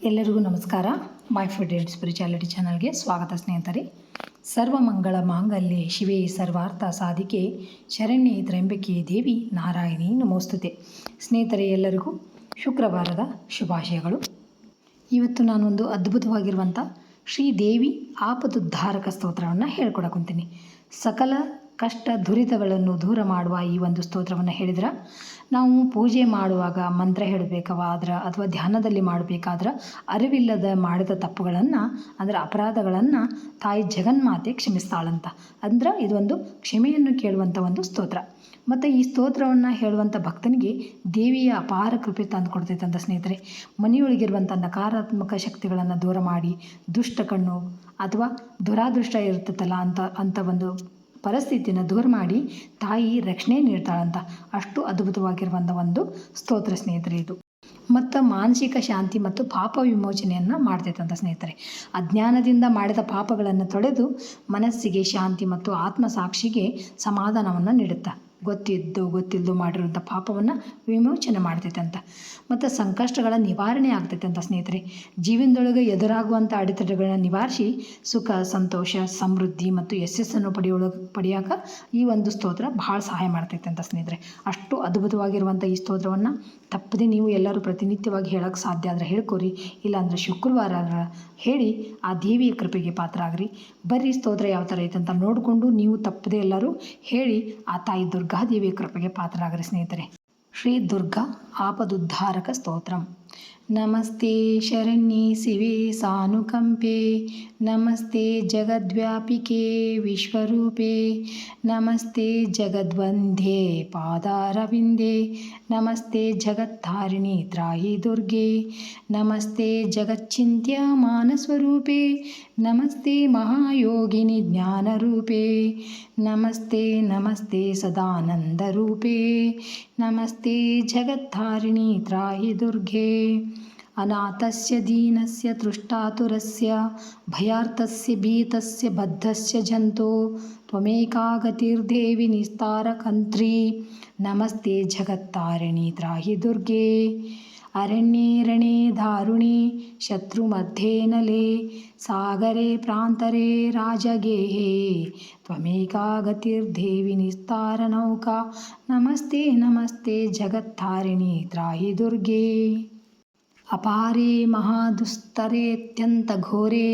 ಎಲ್ಲರಿಗೂ ನಮಸ್ಕಾರ. My food and spirituality ಚಾನಲ್ಗೆ ಸ್ವಾಗತ ಸ್ನೇಹಿತರೆ. ಸರ್ವಮಂಗಳ ಮಾಂಗಲ್ಯೆ ಶಿವೆ ಸರ್ವಾರ್ಥ ಸಾಧಿಕೆ ಶರಣ್ಯೆ ತ್ರ್ಯಂಬಕೆ ದೇವಿ ನಾರಾಯಣಿ ನಮೋಸ್ತುತೆ. ಸ್ನೇಹಿತರೆ, ಎಲ್ಲರಿಗೂ ಶುಕ್ರವಾರದ ಶುಭಾಶಯಗಳು. ಇವತ್ತು ನಾನೊಂದು ಅದ್ಭುತವಾಗಿರುವಂಥ ಶ್ರೀದೇವಿ ಆಪದುದ್ಧಾರಕ ಸ್ತೋತ್ರವನ್ನು ಹೇಳ್ಕೊಡಕೊಂತೀನಿ. ಸಕಲ ಕಷ್ಟ ದುರಿತಗಳನ್ನು ದೂರ ಮಾಡುವ ಈ ಒಂದು ಸ್ತೋತ್ರವನ್ನು ಹೇಳಿದ್ರೆ, ನಾವು ಪೂಜೆ ಮಾಡುವಾಗ ಮಂತ್ರ ಹೇಳಬೇಕಾದ್ರೆ ಅಥವಾ ಧ್ಯಾನದಲ್ಲಿ ಮಾಡಬೇಕಾದ್ರೆ ಅರಿವಿಲ್ಲದ ಮಾಡಿದ ತಪ್ಪುಗಳನ್ನು ಅಂದರೆ ಅಪರಾಧಗಳನ್ನು ತಾಯಿ ಜಗನ್ಮಾತೆ ಕ್ಷಮಿಸ್ತಾಳಂತ. ಅಂದ್ರೆ ಇದೊಂದು ಕ್ಷಮೆಯನ್ನು ಕೇಳುವಂಥ ಒಂದು ಸ್ತೋತ್ರ. ಮತ್ತು ಈ ಸ್ತೋತ್ರವನ್ನು ಹೇಳುವಂಥ ಭಕ್ತನಿಗೆ ದೇವಿಯ ಅಪಾರ ಕೃಪೆ ತಂದು ಕೊಡ್ತೈತಂತ ಸ್ನೇಹಿತರೆ. ಮನೆಯೊಳಗಿರುವಂಥ ನಕಾರಾತ್ಮಕ ಶಕ್ತಿಗಳನ್ನು ದೂರ ಮಾಡಿ, ದುಷ್ಟ ಕಣ್ಣು ಅಥವಾ ದುರಾದೃಷ್ಟ ಇರ್ತೈತಲ್ಲ ಅಂಥ ಒಂದು ಪರಿಸ್ಥಿತಿನ ದೂರ ಮಾಡಿ ತಾಯಿ ರಕ್ಷಣೆ ನೀಡ್ತಾಳಂತ. ಅಷ್ಟು ಅದ್ಭುತವಾಗಿರುವಂಥ ಒಂದು ಸ್ತೋತ್ರ ಸ್ನೇಹಿತರೆ ಇದು. ಮತ್ತು ಮಾನಸಿಕ ಶಾಂತಿ ಮತ್ತು ಪಾಪ ವಿಮೋಚನೆಯನ್ನು ಮಾಡ್ತೈತಂತ ಸ್ನೇಹಿತರೆ. ಅಜ್ಞಾನದಿಂದ ಮಾಡಿದ ಪಾಪಗಳನ್ನು ತೊಳೆದು ಮನಸ್ಸಿಗೆ ಶಾಂತಿ ಮತ್ತು ಆತ್ಮಸಾಕ್ಷಿಗೆ ಸಮಾಧಾನವನ್ನು ನೀಡುತ್ತಾ ಗೊತ್ತಿಲ್ಲದು ಮಾಡಿರುವಂಥ ಪಾಪವನ್ನು ವಿಮೋಚನೆ ಮಾಡ್ತೈತಂತ. ಮತ್ತು ಸಂಕಷ್ಟಗಳ ನಿವಾರಣೆ ಆಗ್ತೈತಂತ ಸ್ನೇಹಿತರೆ. ಜೀವನದೊಳಗೆ ಎದುರಾಗುವಂಥ ಅಡೆತಡೆಗಳನ್ನ ನಿವಾರಿಸಿ ಸುಖ, ಸಂತೋಷ, ಸಮೃದ್ಧಿ ಮತ್ತು ಯಶಸ್ಸನ್ನು ಪಡೆಯೋಕೆ ಈ ಒಂದು ಸ್ತೋತ್ರ ಭಾಳ ಸಹಾಯ ಮಾಡ್ತೈತಂತ ಸ್ನೇಹಿತರೆ. ಅಷ್ಟು ಅದ್ಭುತವಾಗಿರುವಂಥ ಈ ಸ್ತೋತ್ರವನ್ನು ತಪ್ಪದೆ ನೀವು ಎಲ್ಲರೂ ಪ್ರತಿನಿತ್ಯವಾಗಿ ಹೇಳೋಕ್ಕೆ ಸಾಧ್ಯ ಆದರೆ ಹೇಳ್ಕೊರಿ. ಇಲ್ಲಾಂದರೆ ಶುಕ್ರವಾರ ಹೇಳಿ ಆ ದೇವಿಯ ಕೃಪೆಗೆ ಪಾತ್ರ ಆಗ್ರಿ. ಬರ್ರಿ, ಸ್ತೋತ್ರ ಯಾವ ಥರ ಐತಂತ ನೋಡಿಕೊಂಡು ನೀವು ತಪ್ಪದೆ ಎಲ್ಲರೂ ಹೇಳಿ ಆ ತಾಯಿ ದುರ್ಗಾದೇವಿಯ ಕೃಪೆಗೆ ಪಾತ್ರರಾಗ್ರಿ ಸ್ನೇಹಿತರೆ. ಶ್ರೀ ದುರ್ಗಾ ಆಪದುದ್ಧಾರಕ ಸ್ತೋತ್ರಂ. ನಮಸ್ತೆ ಶರಣ್ಯೆ ಶಿವೆ ಸಾನುಕಂಪೆ, ನಮಸ್ತೆ ಜಗದ್ವ್ಯಾಪಿಕೆ ವಿಶ್ವರೂಪೆ, ನಮಸ್ತೆ ಜಗದ್ವಂದ್ಯೆ ಪಾದಾರವಿಂದೆ, ನಮಸ್ತೆ ಜಗತ್ತಾರಿಣಿ ತ್ರಾಯಿ ದುರ್ಗೆ, ನಮಸ್ತೆ ಜಗಚ್ಚಿಂತ್ಯ ಮಾನಸ್ವರೂಪೆ, ನಮಸ್ತೆ ಮಹಾಯೋಗಿನಿ ಜ್ಞಾನರೂಪೆ, ನಮಸ್ತೆ ನಮಸ್ತೆ ಸದಾನಂದರೂಪೆ, ನಮಸ್ತೆ ಜಗತ್ತಾರಿಣಿ ತ್ರಾಯಿ ದುರ್ಗೆ. ಅನಾಥಸ್ಯ ದೀನಸ್ಯ ತೃಷ್ಟಾತುರಸ್ಯ ಭಯಾರ್ತಸ್ಯ ಭೀತಸ್ಯ ಬದ್ಧಸ್ಯ ಜಂತೋ ತ್ವಮೇಕಾ ಗತಿರ್ದೇವಿ ನಿಸ್ತಾರಕಂತ್ರಿ, ನಮಸ್ತೆ ಜಗತ್ತಾರಿಣಿ ತ್ರಾಹಿ ದುರ್ಗೆ. ಅರಣ್ಯೇ ರಣೇ ದಾರುಣೇ ಶತ್ರುಮಧ್ಯೆ ನಲೆ, ಸಾಗರೆ ಪ್ರಾಂತರೆ ರಾಜಗೇಹೇ, ತ್ವಮೇಕಾ ಗತಿರ್ದೇವಿ ನಿಸ್ತಾರನೌಕಾ, ನಮಸ್ತೆ ನಮಸ್ತೆ ಜಗತ್ತಾರಿಣಿ ತ್ರಾಹಿ ದುರ್ಗೆ. ಅಪಾರೇ ಮಹಾದುಸ್ತರೇತ್ಯಂತ ಘೋರೆ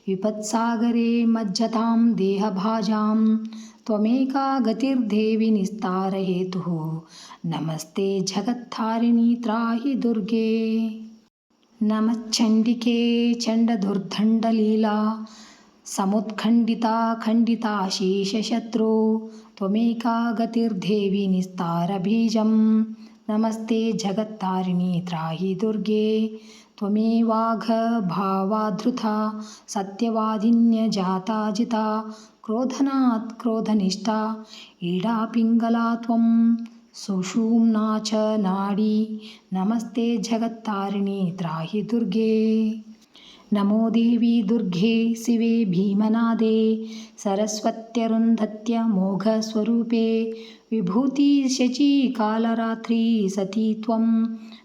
ವಿಪತ್ಸಾಗರೆ ಮಜ್ಜತಾಂ ದೇಹಭಾಜಾಂ, ತ್ವಮೇಕಾ ಗತಿರ್ದೇವಿ ನಿಸ್ತಾರ ಹೇತುಃ, ನಮಸ್ತೆ ಜಗತ್ತಾರಿಣಿ ತ್ರಾಹಿ ದುರ್ಗೆ. ನಮಶ್ಚಂಡಿಕೆ ಚಂಡದುರ್ದಂಡಲೀಲಾ, ಸಮುತ್ಖಂಡಿತಾ ಖಂಡಿತಾ ಶೇಷಶತ್ರು, ತ್ವಮೇಕಾ ಗತಿರ್ದೇವಿ ನಿಸ್ತಾರ ಬೀಜಂ, ನಮಸ್ತೆ ಜಗತ್ತಾರಿಣಿ ತ್ರಾಹಿ ದುರ್ಗೆ. ತ್ವಮೇವಾಘ ಭಾವಾಧೃತಾ ಸತ್ಯವಾದಿನ್ಯ ಜಾತಾಜಿತಾ, ಕ್ರೋಧನಾತ್ ಕ್ರೋಧನಿಷ್ಠಾ ಈಡಾ ಪಿಂಗಲಾ ತ್ವಂ, ಸುಷುಮ್ನಾ ಚ ನಾಡಿ, ನಮಸ್ತೆ ಜಗತ್ತಾರಿಣಿ ತ್ರಾಹಿ ದುರ್ಗೆ. ನಮೋ ದೇವಿ ದುರ್ಗೆ ಶಿವೆ ಭೀಮನಾದೆ, ಸರಸ್ವತ್ಯರುಂಧತ್ಯ ಮೋಘ ಸ್ವರೂಪೆ, ವಿಭೂತಿ ಶಚಿ ಕಾಲರಾತ್ರಿ ಸತಿ ತ್ವಂ,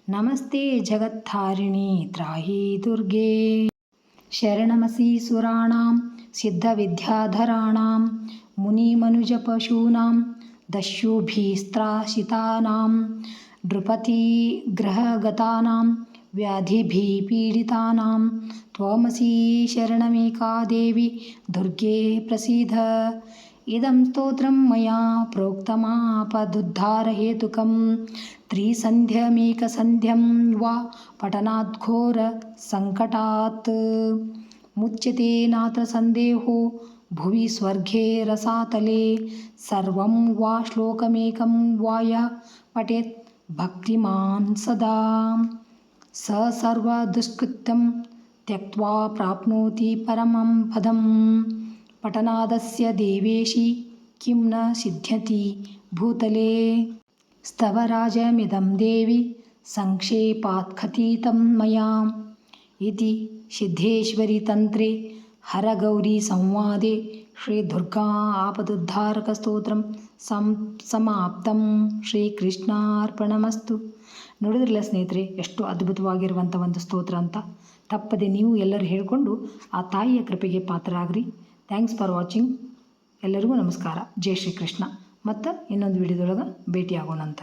ನಮಸ್ತೆ ಜಗತ್ತಾರಿಣಿ ತ್ರಾಹಿ ದುರ್ಗೆ. ಶರಣಮಸಿ ಸುರಾಣಾಂ ಸಿದ್ಧವಿದ್ಯಾಧರಾಣಾಂ, ಮುನಿಮನುಜಪಶೂನಾಂ ದಸ್ಯುಭಿಸ್ತ್ರಾಸಿತಾನಾಂ, ನೃಪತಿಗ್ರಹಗತಾನಾಂ ವ್ಯಾಧಿಭಿಃ ಪೀಡಿತಾನಾಂ, ತ್ವಮಸಿ ಶರಣಮೇಕಾ ದೇವಿ ದುರ್ಗೆ ಪ್ರಸೀದ. ಇದಂ ಸ್ತೋತ್ರಂ ಮಯಾ ಪ್ರೋಕ್ತಮಾಪದುದ್ಧಾರಹೇತುಕಂ, ತ್ರಿಸಂಧ್ಯಮೇಕಸಂಧ್ಯಂ ವಾ ಪಠನಾದ್ಘೋರ ಸಂಕಟಾತ್, ಮುಚ್ಯತೆ ನಾತ್ರ ಸಂದೇಹೋ ಭುವಿ ಸ್ವರ್ಗೇ ರಸಾತಲೆ, ಸರ್ವಂ ವಾ ಶ್ಲೋಕಮೇಕಂ ವಾ ಯಃ ಪಠೇತ್ ಭಕ್ತಿಮಾನ್ ಸದಾ, ಸ ಸರ್ವದುಷ್ಕೃತ್ಯಂ ತ್ಯಕ್ತ್ವಾ ಪ್ರಾಪ್ನೋತಿ ಪರಮಂ ಪದಂ. ಪಠನಾದಸ್ಯ ದೇವೇಶಿ ಕಿಂ ನ ಸಿದ್ಧ್ಯತಿ ಭೂತಲೆ, ಸ್ತವರಾಜಮಿದಂ ದೇವಿ ಸಂಕ್ಷೇಪಾತ್ ಕಥಿತಂ ಮಯಾ, ಇತಿ ಸಿದ್ಧೇಶ್ವರಿ ತಂತ್ರೆ ಹರಗೌರಿ ಸಂವಾದೆ ಶ್ರೀ ದುರ್ಗಾ ಆಪದುದ್ಧಾರಕ ಸ್ತೋತ್ರಂ ಸಮಾಪ್ತಂ. ಶ್ರೀಕೃಷ್ಣಾರ್ಪಣಮಸ್ತು. ನೋಡಿದ್ರಲ್ಲ ಸ್ನೇಹಿತರೆ, ಎಷ್ಟು ಅದ್ಭುತವಾಗಿರುವಂಥ ಒಂದು ಸ್ತೋತ್ರ ಅಂತ. ತಪ್ಪದೆ ನೀವು ಎಲ್ಲರೂ ಹೇಳಿಕೊಂಡು ಆ ತಾಯಿಯ ಕೃಪೆಗೆ ಪಾತ್ರರಾಗ್ರಿ. Thanks for watching. ಎಲ್ಲರಿಗೂ ನಮಸ್ಕಾರ. ಜೈ ಶ್ರೀ ಕೃಷ್ಣ. ಮತ್ತು ಇನ್ನೊಂದು ವಿಡಿಯೋದೊಳಗೆ ಭೇಟಿಯಾಗೋಣಂತ.